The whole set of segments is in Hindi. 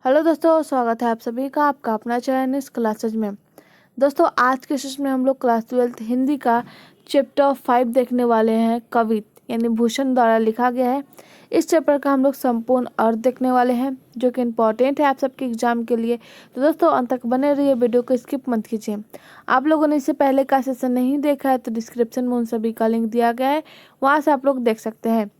हेलो दोस्तों, स्वागत है आप सभी का आपका अपना चैनल इस क्लासेज में। दोस्तों, आज के सेशन में हम लोग क्लास 12 हिंदी का चैप्टर 5 देखने वाले हैं। कवित यानी भूषण द्वारा लिखा गया है। इस चैप्टर का हम लोग संपूर्ण अर्थ देखने वाले हैं, जो कि इम्पोर्टेंट है आप सबके एग्जाम के लिए। तो दोस्तों, अंत तक बने रहिए, वीडियो को स्किप मत कीजिए। आप लोगों ने इससे पहले का सेशन नहीं देखा है तो डिस्क्रिप्शन में उन सभी का लिंक दिया गया है, वहाँ से आप लोग देख सकते हैं।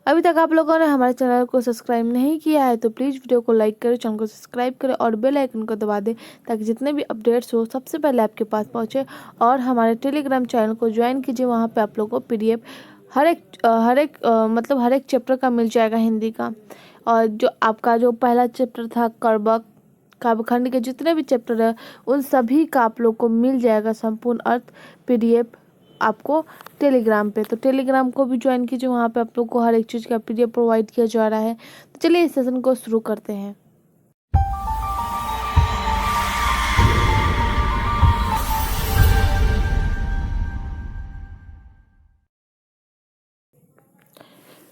अभी तक आप लोगों ने हमारे चैनल को सब्सक्राइब नहीं किया है तो प्लीज़ वीडियो को लाइक करें, चैनल को सब्सक्राइब करें और बेल आइकन को दबा दें, ताकि जितने भी अपडेट्स हो सबसे पहले आपके पास पहुंचे। और हमारे टेलीग्राम चैनल को ज्वाइन कीजिए, वहां पे आप लोगों को पीडीएफ हर एक चैप्टर का मिल जाएगा हिंदी का। और जो आपका जो पहला चैप्टर था कर्बक काव्यखंड के जितने भी चैप्टर है उन सभी का आप लोग को मिल जाएगा संपूर्ण अर्थ पीडीएफ आपको टेलीग्राम पे। तो टेलीग्राम को भी ज्वाइन कीजिए, वहाँ पे आप लोग को हर एक चीज़ का पीडीएफ प्रोवाइड किया जा रहा है। तो चलिए इस सेशन को शुरू करते हैं।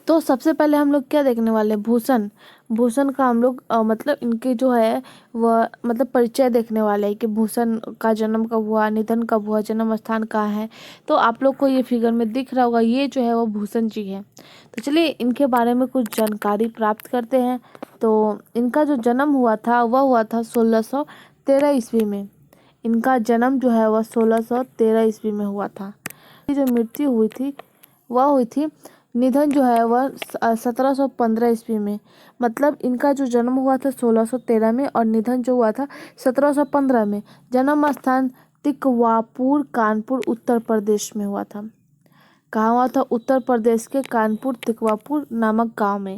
तो सबसे पहले हम लोग क्या देखने वाले हैं, भूषण। भूषण का हम लोग मतलब इनके जो है वह मतलब परिचय देखने वाले हैं कि भूषण का जन्म कब हुआ, निधन कब हुआ, जन्म स्थान कहाँ है। तो आप लोग को ये फिगर में दिख रहा होगा, ये जो है वो भूषण जी है। तो चलिए इनके बारे में कुछ जानकारी प्राप्त करते हैं। तो इनका जो जन्म हुआ था वह हुआ था 1613 ईस्वी में। इनका जन्म जो है वह 1613 ईस्वी में हुआ था। जो मृत्यु हुई थी वह हुई थी, निधन जो है वह 1715 ईस्वी में। मतलब इनका जो जन्म हुआ था 1613 में और निधन जो हुआ था 1715 में। जन्म स्थान तिकवापुर, कानपुर, उत्तर प्रदेश में हुआ था। कहाँ हुआ था? उत्तर प्रदेश के कानपुर तिकवापुर नामक गांव में।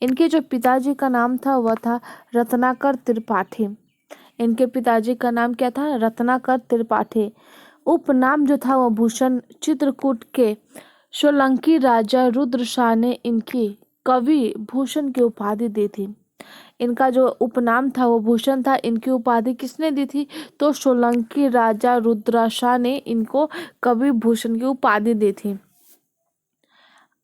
इनके जो पिताजी का नाम था वह था रत्नाकर त्रिपाठी। इनके पिताजी का नाम क्या था? रत्नाकर त्रिपाठी। उपनाम जो था वह भूषण। चित्रकूट के सोलंकी राजा रुद्र शाह ने इनकी कवि भूषण की उपाधि दी थी। इनका जो उपनाम था वो भूषण था। इनकी उपाधि किसने दी थी? तो सोलंकी राजा रुद्र शाह ने इनको कवि भूषण की उपाधि दी थी।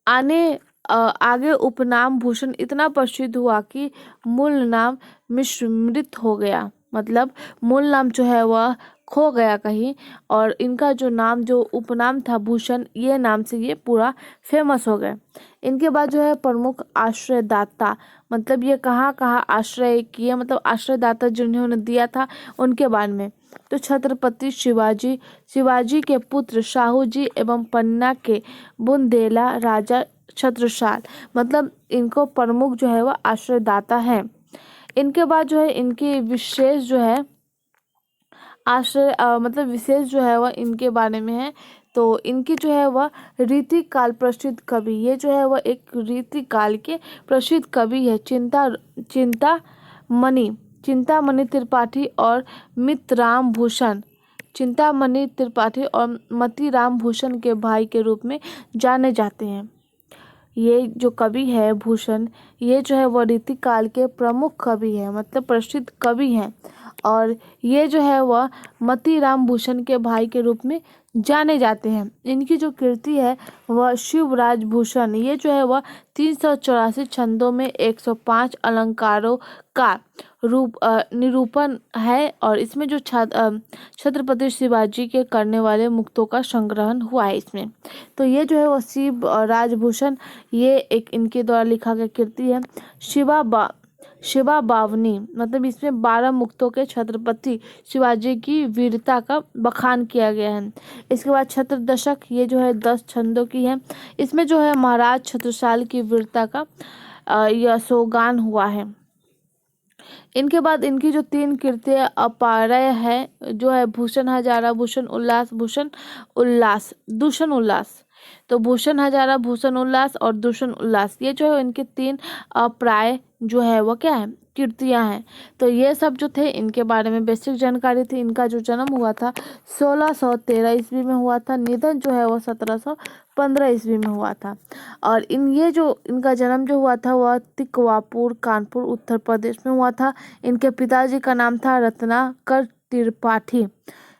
आगे उपनाम भूषण इतना प्रसिद्ध हुआ कि मूल नाम विस्मृत हो गया। मतलब मूल नाम जो है वह खो गया कहीं, और इनका जो नाम जो उपनाम था भूषण, ये नाम से ये पूरा फेमस हो गए। इनके बाद जो है प्रमुख आश्रयदाता, मतलब ये कहाँ कहाँ आश्रय किए, मतलब आश्रयदाता जिन्होंने दिया था उनके बारे में। तो छत्रपति शिवाजी, शिवाजी के पुत्र शाहू जी एवं पन्ना के बुंदेला राजा छत्रसाल, मतलब इनको प्रमुख जो है वह आश्रयदाता है। इनके बाद जो है इनकी विशेष जो है मतलब विशेष जो है वह इनके बारे में है। तो इनकी जो है वह रीति काल प्रसिद्ध कवि, ये जो है वह एक रीति काल के प्रसिद्ध कवि है। चिंतामणि चिंतामणि त्रिपाठी और मितराम भूषण, चिंतामणि त्रिपाठी और मतीराम भूषण के भाई के रूप में जाने जाते हैं। ये जो कवि है भूषण, ये जो है वह रीति काल के प्रमुख कवि है, मतलब प्रसिद्ध कवि हैं। और ये जो है वह मतीराम भूषण के भाई के रूप में जाने जाते हैं। इनकी जो कृति है वह शिवराज भूषण, ये जो है वह 384 छंदों में 105 अलंकारों का निरूपण है। और इसमें जो छत्रपति शिवाजी के करने वाले मुक्तों का संग्रहण हुआ है इसमें। तो ये जो है वह शिव राजभूषण, ये एक इनके द्वारा लिखा गया कृति है। शिवा बावनी, मतलब इसमें 12 मुक्तों के छत्रपति शिवाजी की वीरता का बखान किया गया है। इसके बाद छत्र दशक, ये जो है 10 छंदों की है। इसमें जो है महाराज छत्रसाल की वीरता का यशोगान हुआ है। इनके बाद इनकी जो 3 कृतियां अपारय है, जो है भूषण हजारा, भूषण उल्लास, भूषण उल्लास, दूषण उल्लास। तो भूषण हजारा, भूषण उल्लास और दूषण उल्लास, ये जो है इनके 3 अप्राय जो है वो क्या है, कृतियां हैं। तो ये सब जो थे इनके बारे में बेसिक जानकारी थी। इनका जो जन्म हुआ था 1613 ईस्वी में हुआ था। निधन जो है वो 1715 ईस्वी में हुआ था। और ये जो इनका जन्म जो हुआ था वह तिकवापुर, कानपुर, उत्तर प्रदेश में हुआ था। इनके पिताजी का नाम था रत्नाकर त्रिपाठी।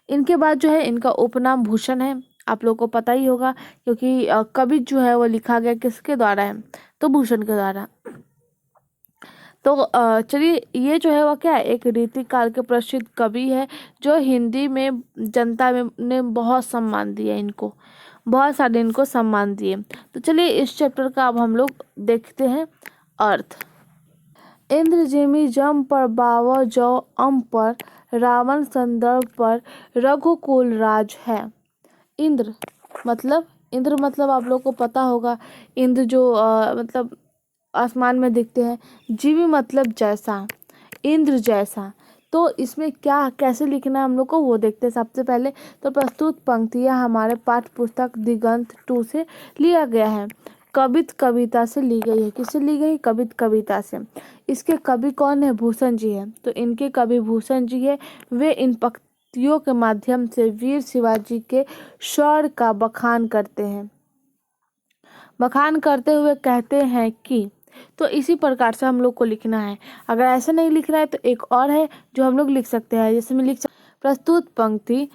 इनके बाद जो है इनका उपनाम भूषण है। आप लोग को पता ही होगा, क्योंकि कवि जो है वो लिखा गया किसके द्वारा है? तो भूषण के द्वारा। तो चलिए, ये जो है वह क्या है, एक रीतिकाल के प्रसिद्ध कवि है जो हिंदी में जनता में ने बहुत सम्मान दिया इनको, बहुत सारे इनको सम्मान दिए। तो चलिए इस चैप्टर का अब हम लोग देखते हैं अर्थ। इंद्र जिमि जम पर बाव जौ अम पर, रावण संदर्भ पर रघुकुल राज है। इंद्र मतलब आप लोग को पता होगा, इंद्र जो मतलब आसमान में दिखते हैं। जीवी मतलब जैसा, इंद्र जैसा। तो इसमें क्या कैसे लिखना है हम लोग को वो देखते हैं। सबसे पहले तो प्रस्तुत पंक्तियां हमारे पाठ्य पुस्तक दिगंत 2 से लिया गया है। कविता से ली गई है। किससे ली गई? कविता से। इसके कवि कौन है? भूषण जी है। तो इनके कवि भूषण जी है। वे इन पंक्तियों के माध्यम से वीर शिवाजी के शौर्य का बखान करते हैं। बखान करते हुए कहते हैं कि, तो इसी प्रकार से हम लोग को लिखना है। अगर ऐसा नहीं लिखना है तो एक और है जो हम लोग लिख सकते हैं, जैसे मैं लिख सकते, प्रस्तुत पंक्ति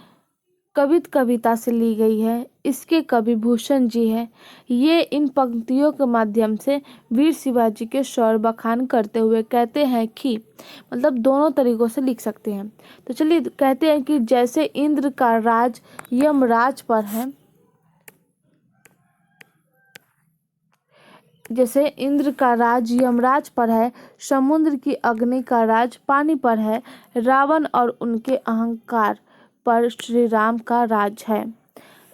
कविता से ली गई है। इसके कवि भूषण जी है। ये इन पंक्तियों के माध्यम से वीर शिवाजी के शौर्य बखान करते हुए कहते हैं कि, मतलब दोनों तरीकों से लिख सकते हैं। तो चलिए कहते हैं कि जैसे इंद्र का राज यमराज पर है, जैसे इंद्र का राज यमराज पर है, समुद्र की अग्नि का राज पानी पर है, रावण और उनके अहंकार पर श्री राम का राज है।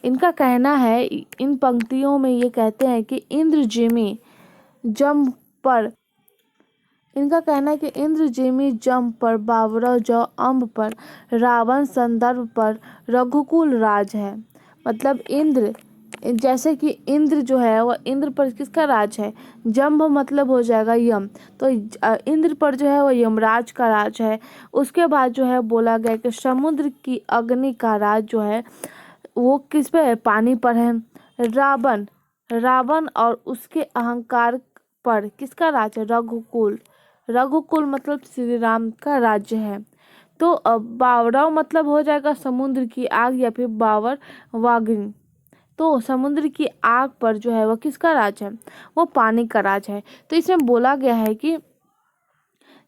इनका कहना है, इन पंक्तियों में ये कहते हैं कि इंद्र जिमी जम पर, इनका कहना है कि इंद्र जिमी जम पर बावरा जो अम्ब पर, रावण संदर्भ पर रघुकुल राज है। मतलब इंद्र, जैसे कि इंद्र जो है वह इंद्र पर किसका राज है? जम्भ मतलब हो जाएगा यम। तो इंद्र पर जो है वह यमराज का राज है। उसके बाद जो है बोला गया कि समुद्र की अग्नि का राज जो है वो किस पे है? पानी पर है। रावण और उसके अहंकार पर किसका राज है? रघुकुल मतलब श्री राम का राज्य है। तो बावरा मतलब हो जाएगा समुद्र की आग या फिर बावर वागिन। तो समुद्र की आग पर जो है वो किसका राज है? वो पानी का राज है। तो इसमें बोला गया है कि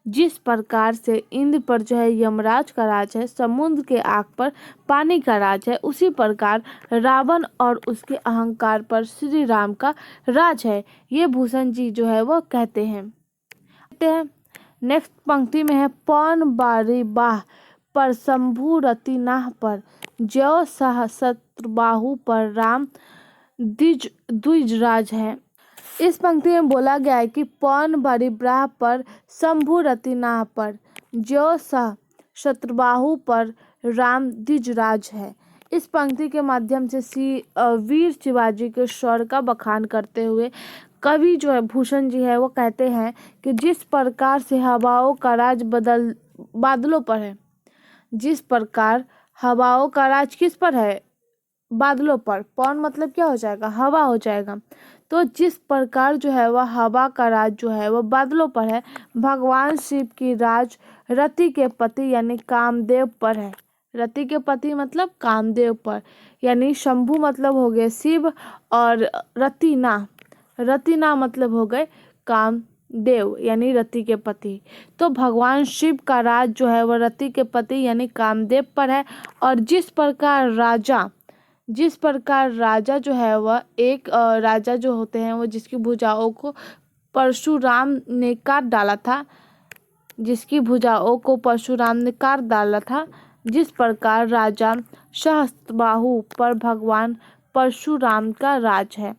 जिस प्रकार से इंद्र पर जो है यमराज का राज है, समुद्र के आग पर पानी का राज है, उसी प्रकार रावण और उसके अहंकार पर श्री राम का राज है। ये भूषण जी जो है वो कहते हैं। नेक्स्ट पंक्ति में है, पौन बारी बाह पर शंभु रति नाह पर, ज्यो सहस्त्रबाहु पर राम द्विज राज है। इस पंक्ति में बोला गया है कि पौन बारी ब्राह पर शंभु रति नाह पर, ज्यो सहस्त्रबाहु पर राम द्विज राज है। इस पंक्ति के माध्यम से वीर शिवाजी के शौर्य का बखान करते हुए कवि जो है भूषण जी है वो कहते हैं कि जिस प्रकार से हवाओं का राज बादलों पर है, जिस प्रकार हवाओं का राज किस पर है? बादलों पर। पौन मतलब क्या हो जाएगा? हवा हो जाएगा। तो जिस प्रकार जो है वह हवा का राज जो है वह बादलों पर है, भगवान शिव की राज रति के पति यानी कामदेव पर है। रति के पति मतलब कामदेव पर, यानी शंभु मतलब हो गए शिव और रतिना मतलब हो गए कामदेव यानी रति के पति। तो भगवान शिव का राज जो है वह रति के पति यानी कामदेव पर है। और जिस प्रकार राजा जो है वह एक राजा जो होते हैं वो जिसकी भुजाओं को परशुराम ने काट डाला था, जिस प्रकार राजा सहस्त्रबाहु पर भगवान परशुराम का राज है।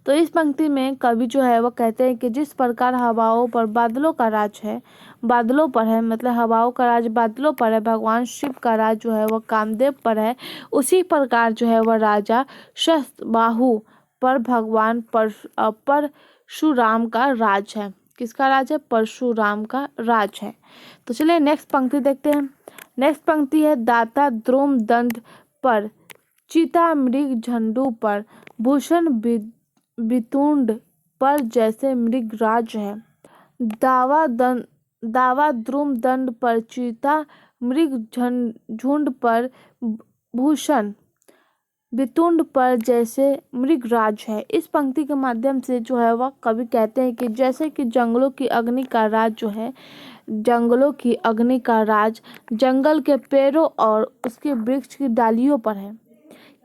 तो इस पंक्ति में कवि जो है वो कहते हैं कि जिस प्रकार हवाओं पर बादलों का राज है, बादलों पर है, मतलब हवाओं का राज बादलों पर है, भगवान शिव का राज जो है वो कामदेव पर है, उसी प्रकार जो है वह राजा सहस्त्रबाहु पर भगवान परशुराम का राज है। किसका राज है? परशुराम का राज है। तो चलिए नेक्स्ट पंक्ति देखते हैं। नेक्स्ट पंक्ति है, दाता द्रोम दंड पर, चिता मृग झंडू पर, भूषण वितुंड पर जैसे मृगराज है। दावा द्रुम दंड पर, चीता मृग झुंड पर, भूषण वितुंड पर जैसे मृगराज है। इस पंक्ति के माध्यम से जो है वह कवि कहते हैं कि जैसे कि जंगलों की अग्नि का राज जो है, जंगलों की अग्नि का राज जंगल के पेड़ों और उसके वृक्ष की डालियों पर है।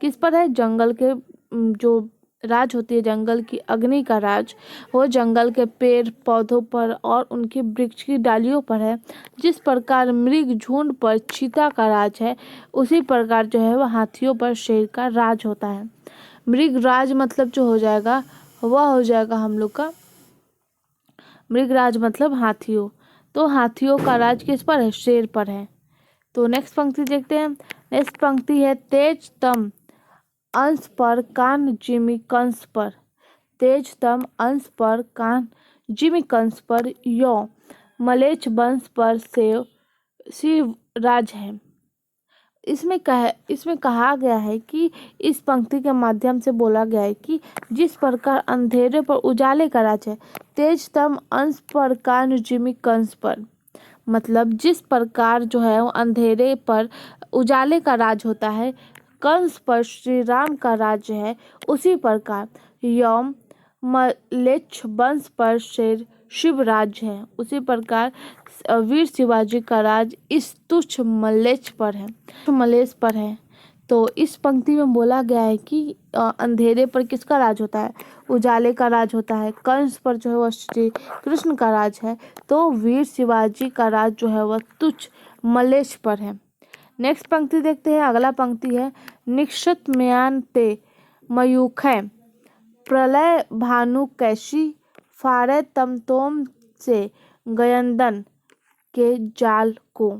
किस पर है? जंगल के जो राज होती है, जंगल की अग्नि का राज, वो जंगल के पेड़ पौधों पर और उनकी वृक्ष की डालियों पर है। जिस प्रकार मृग झुंड पर चीता का राज है, उसी प्रकार जो है वह हाथियों पर शेर का राज होता है। मृग राज मतलब जो हो जाएगा वह हो जाएगा हम लोग का, मृग राज मतलब हाथियों, तो हाथियों का राज किस पर है? शेर पर है। तो नेक्स्ट पंक्ति देखते हैं। नेक्स्ट पंक्ति है तेज तम अंश पर कान जिमी कंस पर। तेज तम अंश पर कान जिमी कंस पर यो मलेच्छ वंश पर सेव शिव राज है। इसमें कहा गया है कि इस पंक्ति के माध्यम से बोला गया है कि जिस प्रकार अंधेरे पर उजाले का राज है, तेज तम अंश पर कान जिमी कंस पर, मतलब जिस प्रकार जो है वो अंधेरे पर उजाले का राज होता है, कंस पर श्री राम का राज्य है, उसी प्रकार यौम मलेच्छ वंश पर शेर शिवराज है। उसी प्रकार वीर शिवाजी का राज इस तुच्छ मलेच्छ पर है, मलेच्छ पर है। तो इस पंक्ति में बोला गया है कि अंधेरे पर किसका राज होता है? उजाले का राज होता है। कंस पर जो है वह श्री कृष्ण का राज है, तो वीर शिवाजी का राज जो है वह तुच्छ मलेच्छ पर है। नेक्स्ट पंक्ति देखते हैं। अगला पंक्ति है निक्षत म्यान ते मयूखै प्रलय भानु कैशी फारे तमतोम से गयंदन के जाल को।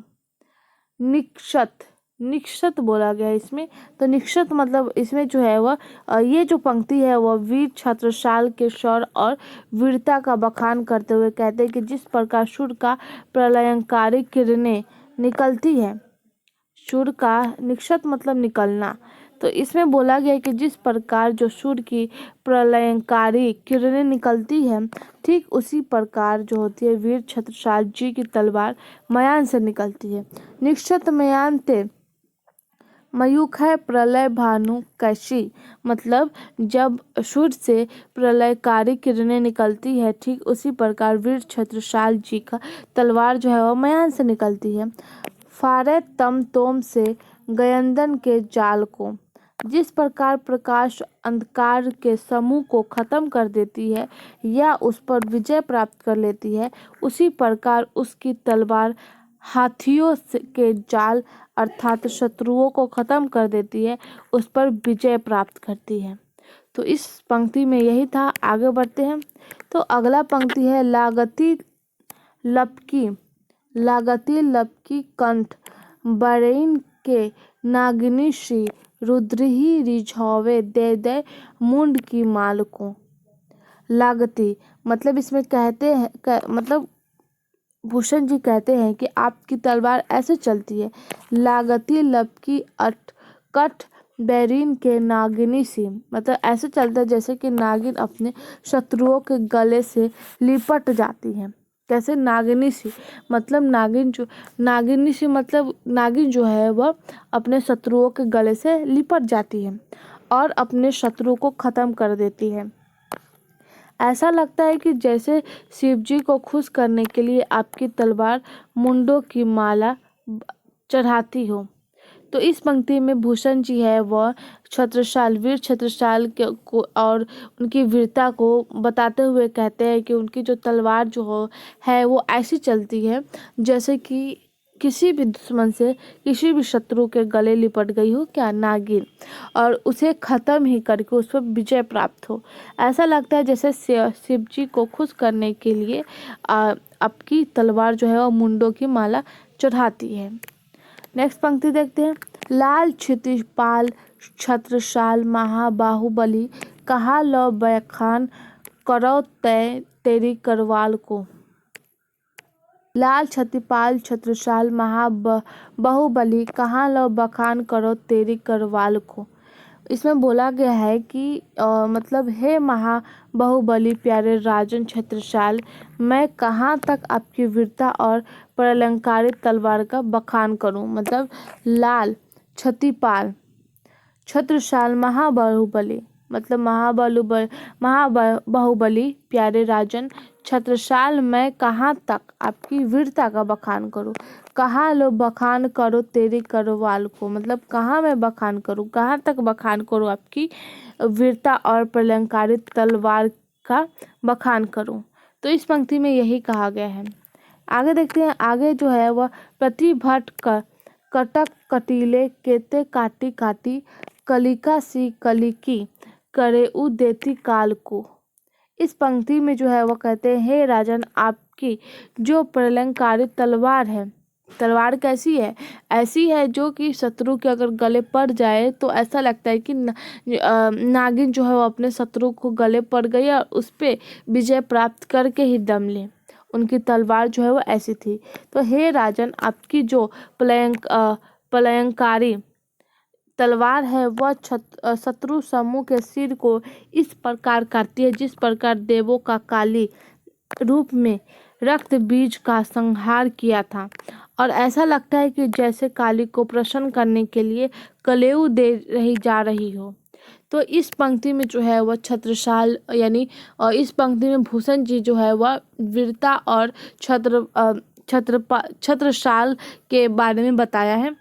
निक्षत बोला गया है इसमें। तो निक्षत मतलब इसमें जो है वह ये जो पंक्ति है वह वीर छत्रसाल के शौर्य और वीरता का बखान करते हुए कहते हैं कि जिस प्रकार सूर्य का प्रलयंकारी किरणें निकलती है, सूर्य का निक्षत मतलब निकलना, तो इसमें बोला गया है कि जिस प्रकार जो सूर्य की प्रलयंकारी किरणें निकलती है, ठीक उसी प्रकार जो होती है वीर छत्रसाल जी की तलवार मयान से निकलती है। निक्षत मयान ते मयूख है प्रलय भानु कैशी, मतलब जब सूर्य से प्रलयकारी किरणें निकलती है, ठीक उसी प्रकार वीर छत्रसाल जी का तलवार जो है वह मयान से निकलती है। फारे तम तोम से गयंदन के जाल को, जिस प्रकार प्रकाश अंधकार के समूह को खत्म कर देती है या उस पर विजय प्राप्त कर लेती है, उसी प्रकार उसकी तलवार हाथियों के जाल अर्थात शत्रुओं को खत्म कर देती है, उस पर विजय प्राप्त करती है। तो इस पंक्ति में यही था। आगे बढ़ते हैं। तो अगला पंक्ति है लागती लपकी कंठ बरईन के नागिनी श्री रुद्रही रिझावे दे दे मुंड की माल को। लागती मतलब इसमें कहते हैं मतलब भूषण जी कहते हैं कि आपकी तलवार ऐसे चलती है, लागती लपकी अट कठ बैरीन के नागिनी सी, मतलब ऐसे चलता है जैसे कि नागिन अपने शत्रुओं के गले से लिपट जाती है। कैसे? नागिनी सी, मतलब नागिनी सी मतलब नागिन जो है वह अपने शत्रुओं के गले से लिपट जाती है और अपने शत्रु को खत्म कर देती है। ऐसा लगता है कि जैसे शिवजी को खुश करने के लिए आपकी तलवार मुंडों की माला चढ़ाती हो। तो इस पंक्ति में भूषण जी है वह वीर छत्रसाल को और उनकी वीरता को बताते हुए कहते हैं कि उनकी जो तलवार जो है वो ऐसी चलती है जैसे कि किसी भी दुश्मन से, किसी भी शत्रु के गले लिपट गई हो क्या नागिन, और उसे खत्म ही करके उस पर विजय प्राप्त हो। ऐसा लगता है जैसे शिव जी को खुश करने के लिए आपकी तलवार जो है वो मुंडों की माला चढ़ाती है। नेक्स्ट पंक्ति देखते हैं। लाल क्षितिपाल छत्रसाल महाबाहुबली कहा लो बखान करो तेरी करवाल को। लाल छतिपाल छत्रसाल महाबाहुबली कहाँ लो बखान करो तेरी करवाल को। इसमें बोला गया है कि मतलब हे महाबाहुबली प्यारे राजन छत्रसाल, मैं कहाँ तक आपकी वीरता और प्रलंकारित तलवार का बखान करूं। मतलब लाल छतिपाल छत्रसाल महाबाहुबली, मतलब महाबाहुबली प्यारे राजन, छत्रसाल मैं कहाँ तक आपकी वीरता का बखान करूँ, कहाँ लो बखान करो तेरी करवाल को, मतलब कहाँ मैं बखान करूँ, कहाँ तक बखान करूँ आपकी वीरता और प्रलंकारित तलवार का बखान करूँ। तो इस पंक्ति में यही कहा गया है। आगे देखते हैं, आगे जो है वह प्रतिभट कटक कटीले केते काटी काटी कलिका सी कलिकी करे उ देती काल को। इस पंक्ति में जो है वह कहते हैं, हे राजन आपकी जो प्रलंकारित तलवार है, तलवार कैसी है, ऐसी है जो कि शत्रु के अगर गले पड़ जाए तो ऐसा लगता है कि नागिन जो है वो अपने शत्रु को गले पड़ गई और उस पे विजय प्राप्त करके ही दम ले। उनकी तलवार जो है वो ऐसी थी। तो हे राजन आपकी जो प्रलंकारी तलवार है वह शत्रु समूह के सिर को इस प्रकार काटती है जिस प्रकार देवों का काली रूप में रक्त बीज का संहार किया था, और ऐसा लगता है कि जैसे काली को प्रसन्न करने के लिए कलेऊ दे रही जा रही हो। तो इस पंक्ति में जो है वह छत्रसाल यानी इस पंक्ति में भूषण जी जो है वह वीरता और छत्रसाल के बारे में बताया है।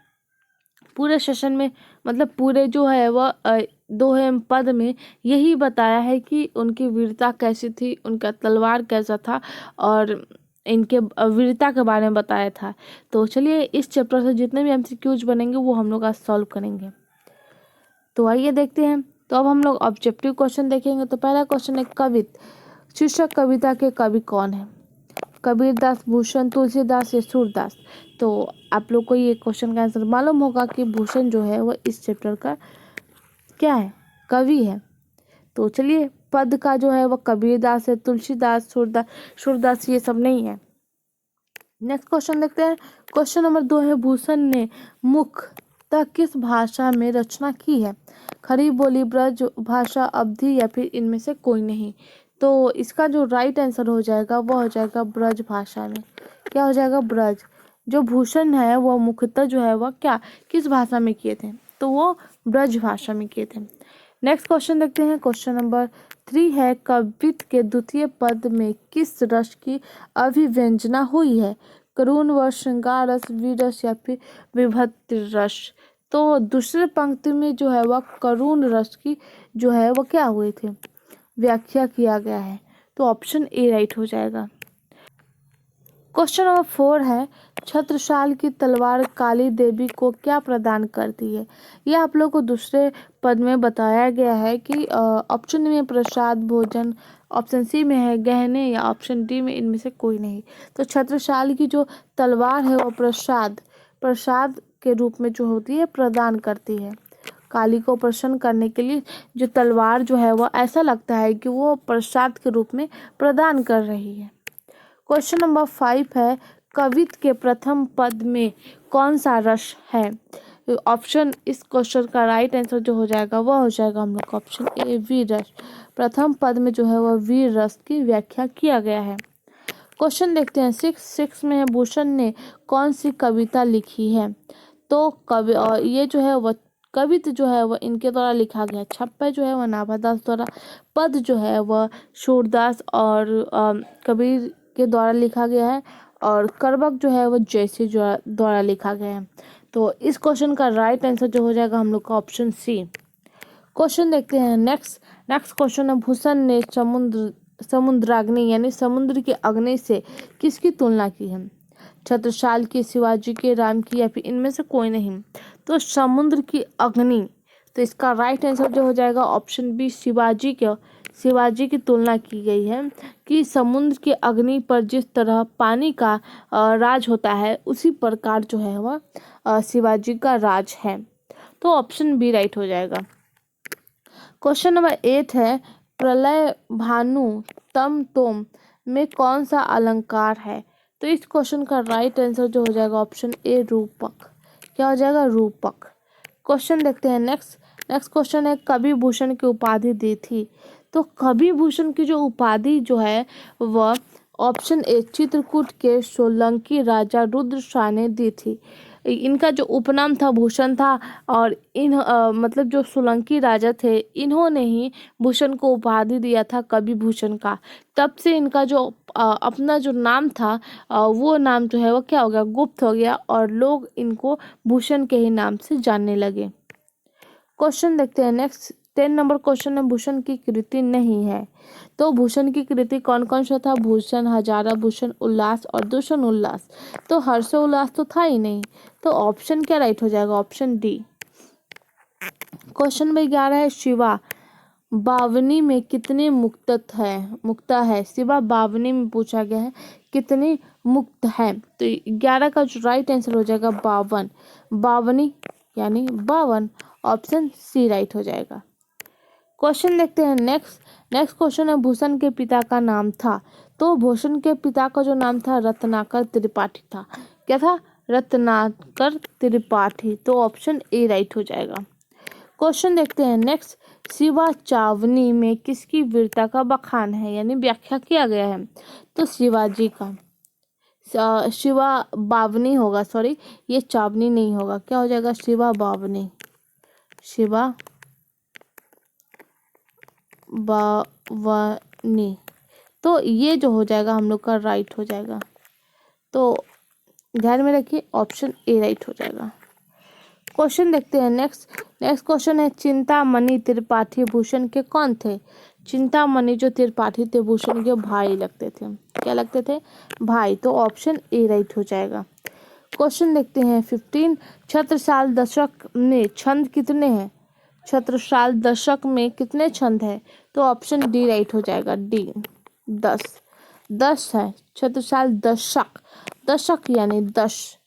पूरे सेशन में मतलब पूरे जो है वह दोहे पद में यही बताया है कि उनकी वीरता कैसी थी, उनका तलवार कैसा था और इनके वीरता के बारे में बताया था। तो चलिए इस चैप्टर से जितने भी एमसीक्यूज बनेंगे वो हम लोग आज सॉल्व करेंगे। तो आइए देखते हैं। तो अब हम लोग ऑब्जेक्टिव क्वेश्चन देखेंगे। तो पहला क्वेश्चन है कवित शीर्षक कविता के कवि कौन है, कबीरदास, भूषण, तुलसीदास या सूरदास। तो आप लोग को ये क्वेश्चन का आंसर मालूम होगा कि भूषण जो है वह इस चैप्टर का क्या है, कवि है। तो चलिए पद का जो है वह कबीरदास है, तुलसीदास, सूरदास ये सब नहीं है। नेक्स्ट क्वेश्चन देखते हैं। क्वेश्चन नंबर 2 है भूषण ने मुख्यतः किस भाषा में रचना की है, खड़ी बोली, ब्रज भाषा, अवधी या फिर इनमें से कोई नहीं। तो इसका जो राइट आंसर हो जाएगा वह हो जाएगा ब्रज भाषा में। क्या हो जाएगा, ब्रज। जो भूषण है वह मुख्यतः जो है वह क्या किस भाषा में किए थे, तो वो ब्रज भाषा में किए थे। नेक्स्ट क्वेश्चन देखते हैं। क्वेश्चन नंबर 3 है कवित के द्वितीय पद में किस रस की अभिव्यंजना हुई है, करुण रस, श्रृंगार रस, वीर रस या फिर विभक्ति रस। तो दूसरे पंक्ति में जो है वह करुण रस की जो है वह क्या हुए थे, व्याख्या किया गया है। तो ऑप्शन ए राइट हो जाएगा। क्वेश्चन नंबर 4 है छत्रसाल की तलवार काली देवी को क्या प्रदान करती है। यह आप लोग को दूसरे पद में बताया गया है कि ऑप्शन में प्रसाद, भोजन, ऑप्शन सी में है गहने या ऑप्शन डी में इनमें से कोई नहीं। तो छत्रसाल की जो तलवार है वो प्रसाद के रूप में जो होती है प्रदान करती है। काली को प्रसन्न करने के लिए जो तलवार जो है वह ऐसा लगता है कि वो प्रसाद के रूप में प्रदान कर रही है। क्वेश्चन नंबर 5 है कवित के प्रथम पद में कौन सा रस है। ऑप्शन इस क्वेश्चन का राइट आंसर जो हो जाएगा वह हो जाएगा हम लोग का ऑप्शन ए, वीर रस। प्रथम पद में जो है वह वीर रस की व्याख्या किया गया है। क्वेश्चन देखते हैं 6 में है भूषण ने कौन सी कविता लिखी है। तो कवि ये जो है वह कवित जो है वह इनके द्वारा लिखा गया। छप्पे जो है वह नाभादास द्वारा, पद जो है वह सूरदास और कबीर के द्वारा लिखा गया है और करबक जो है वह जयसी द्वारा लिखा गया है। तो इस क्वेश्चन का राइट आंसर जो हो जाएगा हम लोग का ऑप्शन सी। क्वेश्चन देखते हैं नेक्स्ट क्वेश्चन है भूषण ने समुद्राग्नि यानी समुद्र की अग्नि से किसकी तुलना की है, छत्रसाल की, शिवाजी के, राम की या फिर इनमें से कोई नहीं। तो समुद्र की अग्नि, तो इसका राइट आंसर जो हो जाएगा ऑप्शन बी, शिवाजी की तुलना की गई है कि समुद्र की अग्नि पर जिस तरह पानी का राज होता है उसी प्रकार जो है वह शिवाजी का राज है। तो ऑप्शन बी राइट हो जाएगा। क्वेश्चन नंबर 8 है प्रलय भानु तम तोम में कौन सा अलंकार है। तो इस क्वेश्चन का राइट आंसर जो हो जाएगा ऑप्शन ए, रूपक। क्या हो जाएगा, रूपक। क्वेश्चन देखते हैं नेक्स्ट क्वेश्चन है कवि भूषण की उपाधि दी थी। तो कवि भूषण की जो उपाधि जो है वह ऑप्शन ए, चित्रकूट के सोलंकी राजा रुद्र शाह ने दी थी। इनका जो उपनाम था भूषण था, और मतलब जो सोलंकी राजा थे इन्होंने ही भूषण को उपाधि दिया था कवि भूषण का। तब से इनका जो अपना जो नाम था वो नाम जो है वो क्या हो गया, गुप्त हो गया, और लोग इनको भूषण के ही नाम से जानने लगे। क्वेश्चन देखते हैं नेक्स्ट। 10 नंबर क्वेश्चन है, भूषण की कृति नहीं है। तो भूषण की कृति कौन कौन सा था, भूषण, हजारा भूषण, उल्लास और दूषण उल्लास। तो हर्षोल्लास तो था ही नहीं, तो ऑप्शन क्या राइट हो जाएगा, ऑप्शन डी। क्वेश्चन नंबर 11 है, शिवा बावनी में कितने मुक्ता है। शिवा बावनी में पूछा गया है कितने मुक्त है। तो 11 का जो राइट आंसर हो जाएगा 52। बावनी यानी 52, ऑप्शन सी राइट हो जाएगा। क्वेश्चन देखते हैं नेक्स्ट क्वेश्चन है, भूषण के पिता का नाम था। तो भूषण के पिता का जो नाम था रत्नाकर त्रिपाठी था। क्या था, रत्नाकर त्रिपाठी। तो ऑप्शन ए राइट हो जाएगा। क्वेश्चन देखते हैं नेक्स्ट, शिवा चावनी में किसकी वीरता का बखान है, यानी व्याख्या किया गया है। तो शिवाजी का। शिवा बावनी होगा, सॉरी ये चावनी नहीं होगा, क्या हो जाएगा, शिवा बावनी। शिवा बावनी, तो ये जो हो जाएगा हम लोग का राइट हो जाएगा। तो ध्यान में रखिए, ऑप्शन ए राइट हो जाएगा। क्वेश्चन देखते हैं नेक्स्ट क्वेश्चन है, चिंतामणि त्रिपाठी भूषण के कौन थे। चिंतामणि जो त्रिपाठी थे भूषण के भाई लगते थे। क्या लगते थे, भाई। तो ऑप्शन ए राइट हो जाएगा। क्वेश्चन देखते हैं 15, छत्रसाल दशक में छंद कितने हैं। छत्रसाल दशक में कितने छंद है। तो ऑप्शन डी राइट हो जाएगा, डी 10 है। छत्रसाल दशक यानी 10।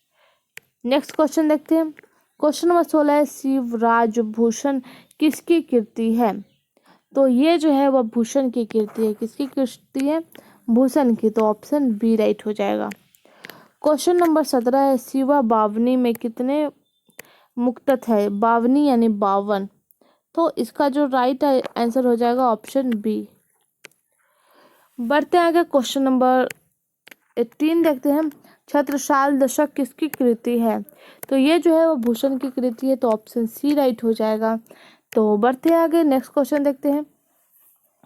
नेक्स्ट क्वेश्चन देखते हैं। क्वेश्चन नंबर 16 है, शिवराज भूषण किसकी कृति है। तो ये जो है वह भूषण की कृति है। किसकी कृति है, भूषण की। तो ऑप्शन बी राइट हो जाएगा। क्वेश्चन नंबर 17 है, शिवा बावनी में कितने मुक्तत है। बावनी यानी 52। तो इसका जो राइट आंसर हो जाएगा ऑप्शन बी। बढ़ते आगे क्वेश्चन नंबर 18 देखते हैं, छत्रसाल दशक किसकी कृति है। तो ये जो है वो भूषण की कृति है। तो ऑप्शन सी राइट हो जाएगा। तो बढ़ते आगे नेक्स्ट क्वेश्चन देखते हैं।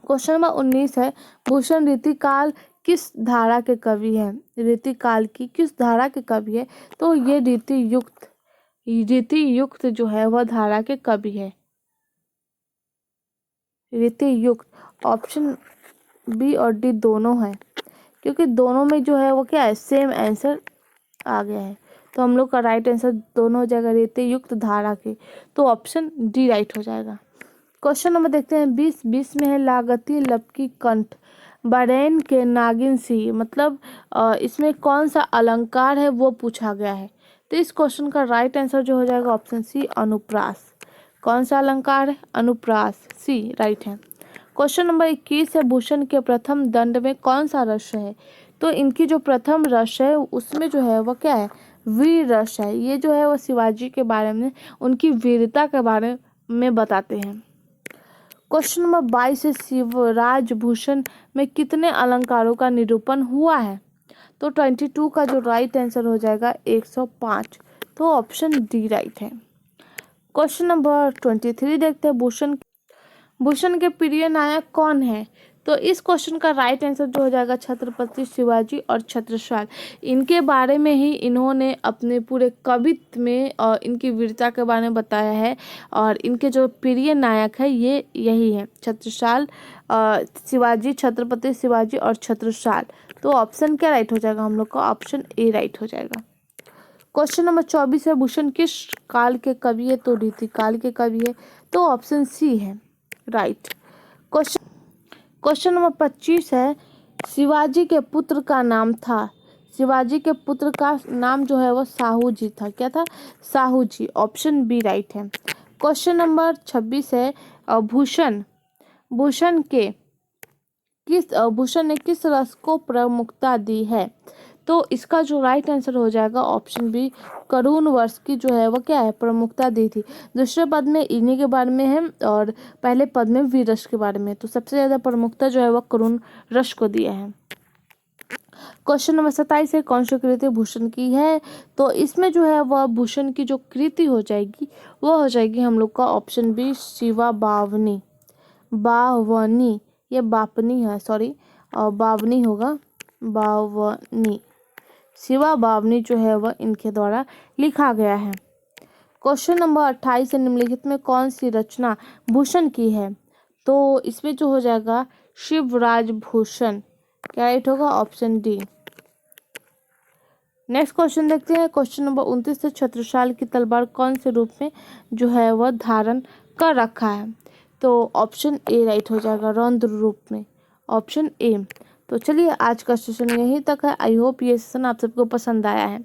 क्वेश्चन नंबर 19 है, भूषण रीतिकाल किस धारा के कवि है। रीतिकाल की किस धारा के कवि है। तो ये रीति युक्त जो है वह धारा के कवि है। रीति युक्त, ऑप्शन बी और डी दोनों है, क्योंकि दोनों में जो है वो क्या है, सेम आंसर आ गया है। तो हम लोग का राइट आंसर दोनों हो जाएगा रीति युक्त धारा के। तो ऑप्शन डी राइट हो जाएगा। क्वेश्चन नंबर देखते हैं 20 में है, लागती लपकी कंठ बरैन के नागिन सी। मतलब इसमें कौन सा अलंकार है वो पूछा गया है। तो इस क्वेश्चन का राइट आंसर जो हो जाएगा ऑप्शन सी, अनुप्रास। कौन सा अलंकार है, अनुप्रास, सी राइट है। क्वेश्चन नंबर 21 है, भूषण के प्रथम दंड में कौन सा रस है। तो इनकी जो प्रथम रस है उसमें जो है वह क्या है, वीर रस है। ये जो है वो शिवाजी के बारे में, उनकी वीरता के बारे में बताते हैं। क्वेश्चन नंबर 22 है, शिवराज भूषण में कितने अलंकारों का निरूपण हुआ है। तो 22 का जो राइट आंसर हो जाएगा 105। तो ऑप्शन डी राइट है। क्वेश्चन नंबर 23 देखते हैं, भूषण के प्रिय नायक कौन है। तो इस क्वेश्चन का राइट आंसर जो हो जाएगा छत्रपति शिवाजी और छत्रसाल। इनके बारे में ही इन्होंने अपने पूरे कवित्व में इनकी वीरता के बारे में बताया है। और इनके जो प्रिय नायक है ये यही है, छत्रसाल, शिवाजी, छत्रपति शिवाजी और छत्रसाल। तो ऑप्शन क्या राइट हो जाएगा हम लोग का, ऑप्शन ए राइट हो जाएगा। क्वेश्चन नंबर 24 है, भूषण किस काल के कवि है। तो रीतिकाल के कवि है। तो ऑप्शन सी है राइट। क्वेश्चन नंबर 25 है, शिवाजी के पुत्र का नाम था। शिवाजी के पुत्र का नाम जो है वो साहू जी था। क्या था, साहू जी। ऑप्शन बी राइट है। क्वेश्चन नंबर 26 है, भूषण ने किस रस को प्रमुखता दी है। तो इसका जो राइट आंसर हो जाएगा ऑप्शन बी, करुण वर्ष की जो है वो क्या है, प्रमुखता दी थी। दूसरे पद में इन्हीं के बारे में है और पहले पद में वीर रस के बारे में। तो सबसे ज़्यादा प्रमुखता जो है वो करुण रस को दिया है। क्वेश्चन नंबर 27 है, कौन सी कृति भूषण की है? तो इसमें जो है वह भूषण की जो कृति हो जाएगी वो हो जाएगी हम लोग का ऑप्शन बी, शिवा बावनी। बावनी, ये बापनी है, सॉरी, और बावनी होगा, बावनी। शिवा बावनी जो है वह इनके द्वारा लिखा गया है। क्वेश्चन नंबर 28 है, निम्नलिखित में कौन सी रचना भूषण की है? तो इसमें जो हो जाएगा शिवराज भूषण, क्या राइट होगा? Option D. नेक्स्ट क्वेश्चन देखते हैं। क्वेश्चन नंबर 29 है, छत्रसाल की तलवार कौन से रूप में जो है वह धारण कर रखा है? तो ऑप्शन ए राइट हो जाएगा, रौद्र रूप में, ऑप्शन ए। तो चलिए आज का सेशन यहीं तक है। आई होप ये सेशन आप सबको पसंद आया है,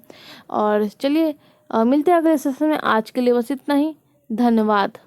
और चलिए मिलते हैं अगले सेशन में। आज के लिए बस इतना ही, धन्यवाद।